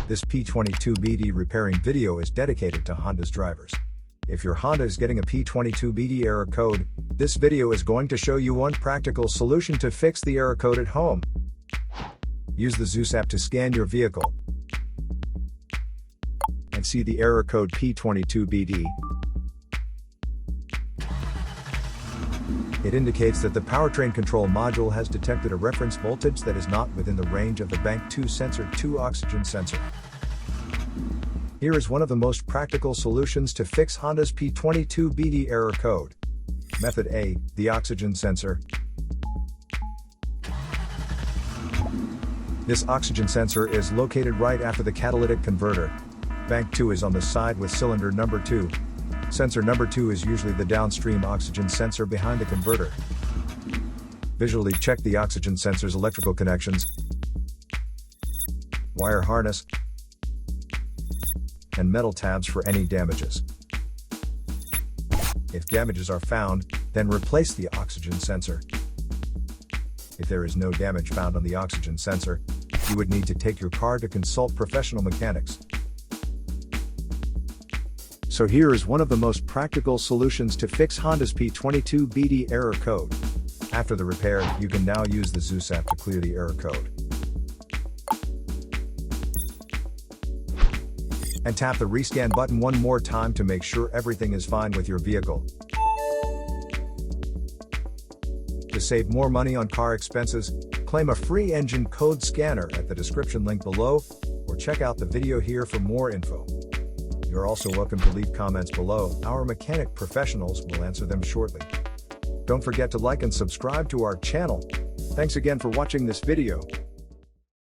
This P22BD repairing video is dedicated to Honda's drivers. If your Honda is getting a P22BD error code, this video is going to show you one practical solution to fix the error code at home. Use the Zeus app to scan your vehicle and see the error code P22BD. It indicates that the powertrain control module has detected a reference voltage that is not within the range of the Bank 2 sensor 2 oxygen sensor. Here is one of the most practical solutions to fix Honda's P22BD error code. Method A, the oxygen sensor. This oxygen sensor is located right after the catalytic converter. Bank 2 is on the side with cylinder number 2. Sensor number 2 is usually the downstream oxygen sensor behind the converter. Visually check the oxygen sensor's electrical connections, wire harness, and metal tabs for any damages. If damages are found, then replace the oxygen sensor. If there is no damage found on the oxygen sensor, you would need to take your car to consult professional mechanics. So here is one of the most practical solutions to fix Honda's P22BD error code. After the repair, you can now use the Zeus app to clear the error code. And tap the rescan button one more time to make sure everything is fine with your vehicle. To save more money on car expenses, claim a free engine code scanner at the description link below, or check out the video here for more info. You're also welcome to leave comments below. Our mechanic professionals will answer them shortly. Don't forget to like and subscribe to our channel. Thanks again for watching this video.